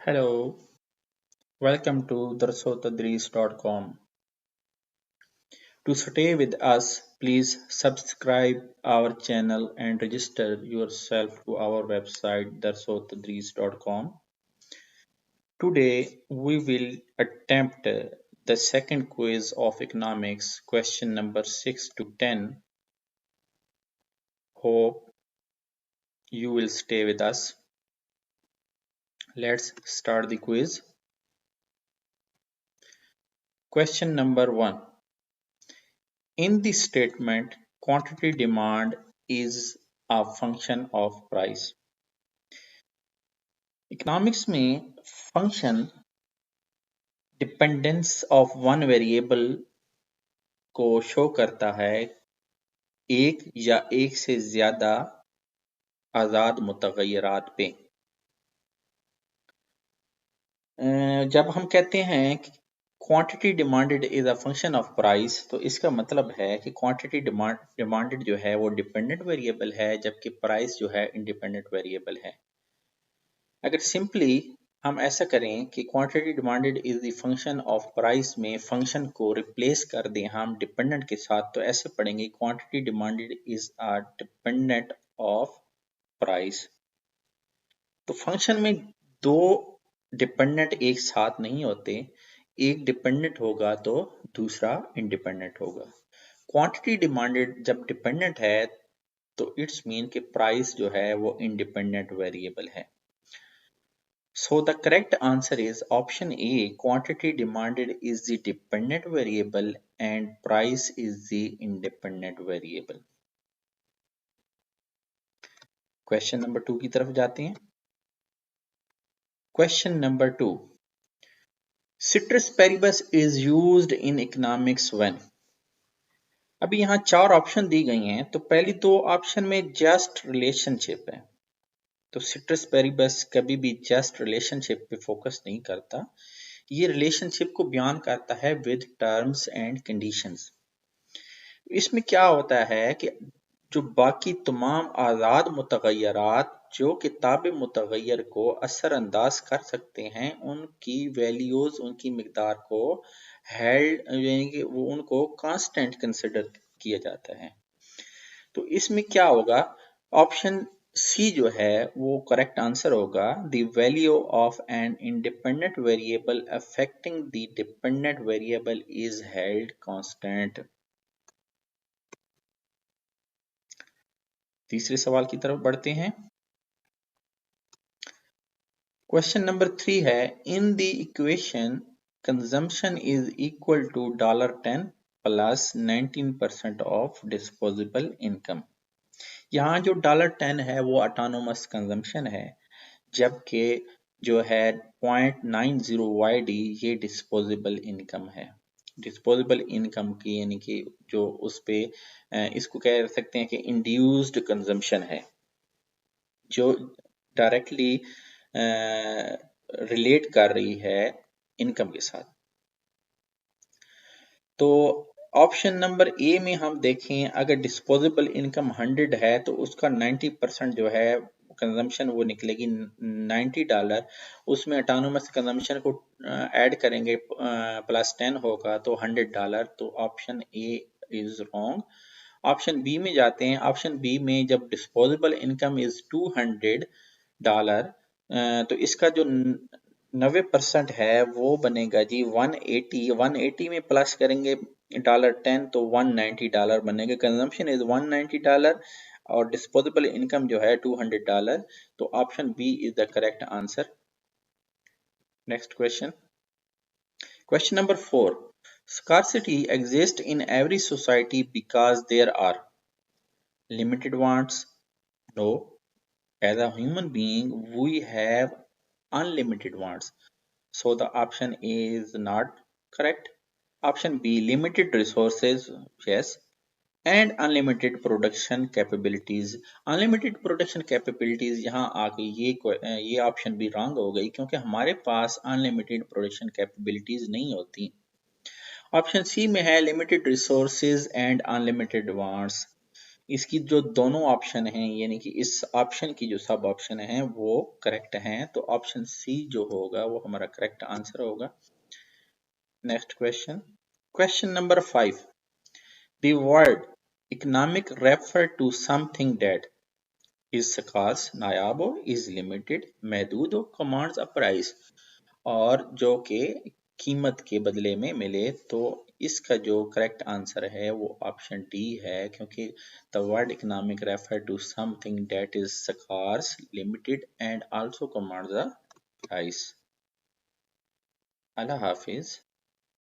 Hello, welcome to darsotadrees.com. To stay with us, please subscribe our channel and register yourself to our website darsotadrees.com. Today we will attempt the second quiz of economics, question number 6 to 10. Hope you will stay with us. Let's start the quiz. Question number 1. In the statement, quantity demand is a function of price. Economics में function dependence of one variable को show करता है एक या एक से ज्यादा आजाद मुतगय्यरात पे। जब हम कहते हैं कि quantity demanded is a function of price, तो इसका मतलब है कि क्वांटिटी डिमांडेड जो है वो डिपेंडेंट वेरिएबल है, जबकि प्राइस जो है इंडिपेंडेंट वेरिएबल है। अगर सिंपली हम ऐसा करें कि quantity demanded is the function of price में फंक्शन को रिप्लेस कर दें हम डिपेंडेंट के साथ, तो ऐसे पढ़ेंगे quantity demanded is a dependent of price. तो फंक्शन में दो डिपेंडेंट एक साथ नहीं होते, एक डिपेंडेंट होगा तो दूसरा इंडिपेंडेंट होगा। क्वांटिटी डिमांडेड जब डिपेंडेंट है तो इट्स मीन कि प्राइस जो है वो इंडिपेंडेंट वेरिएबल है। So the correct answer is option A. Quantity demanded is the dependent variable and price is the independent variable. Question number 2 की तरफ जाते हैं। Question number 2. Ceteris paribus is used in economics when? अभी यहाँ चार option दी गई हैं, तो पहली दो ऑप्शन में जस्ट रिलेशनशिप है, तो सिट्रस पेरिबस कभी भी जस्ट रिलेशनशिप पे फोकस नहीं करता, ये रिलेशनशिप को बयान करता है विद टर्म्स एंड कंडीशंस। इसमें क्या होता है कि जो बाकी तमाम आज़ाद मुतगय्यरात जो किताब मुतगय्यर को असरअंदाज कर सकते हैं, उनकी वैल्यूज उनकी मिकदार को हेल्ड यानी कि वो उनको कांस्टेंट कंसिडर किया जाता है। तो इसमें क्या होगा, ऑप्शन सी जो है वो करेक्ट आंसर होगा। The value of an independent variable affecting the dependent variable is held constant. तीसरे सवाल की तरफ बढ़ते हैं। क्वेश्चन नंबर 3 है, in the equation consumption is equal to $10 plus 19% of disposable income. यहाँ जो $10 है वो ऑटोनोमस कंजम्पशन है, जबकि जो है 0.90 YD ये डिस्पोजेबल इनकम है। डिस्पोजेबल इनकम की यानी कि जो उस पे इसको कह सकते हैं कि इंड्यूस्ड कंजम्पशन है, जो डायरेक्टली रिलेट कर रही है इनकम के साथ। तो ऑप्शन नंबर ए में हम देखें, अगर डिस्पोजेबल इनकम 100 है तो उसका 90% जो है कंजम्पशन वो निकलेगी $90। उसमें ऑटोनोमस कंजम्पशन को ऐड करेंगे प्लस 10 होगा तो $100, तो option A is wrong. Option B में जाते हैं। ऑप्शन बी में जब डिस्पोजेबल इनकम इज $200, तो इसका जो 90% है वो बनेगा जी 180 में प्लस करेंगे $10 तो $190 बनेगा। कंजम्पशन इज $190 और डिस्पोजेबल इनकम जो है $200, तो option B is the correct answer. Next question, question number 4. Scarcity exists in every society because there are limited wants. No. As a human being, we have unlimited wants. So the option A is not correct. Option B, limited resources, yes, and unlimited production capabilities. Unlimited production capabilities यहाँ आ गई, ये option भी wrong हो गई क्योंकि हमारे पास unlimited production capabilities नहीं होती। ऑप्शन सी में है limited resources and unlimited wants. इसकी जो दोनों ऑप्शन हैं यानी कि इस ऑप्शन की जो सब ऑप्शन हैं वो करेक्ट हैं, तो ऑप्शन सी जो होगा वो हमारा करेक्ट आंसर होगा। Next question, question number 5, the word economic refer to something that is scarce, नायाब हो, इज लिमिटेड, महदूद हो, कमांड्स अ प्राइस, और जो कि कीमत के बदले में मिले। तो इसका जो करेक्ट आंसर है वो ऑप्शन डी है, क्योंकि the word economic refer to something that is scarce, limited and also commands a price. अल्लाह हाफिज।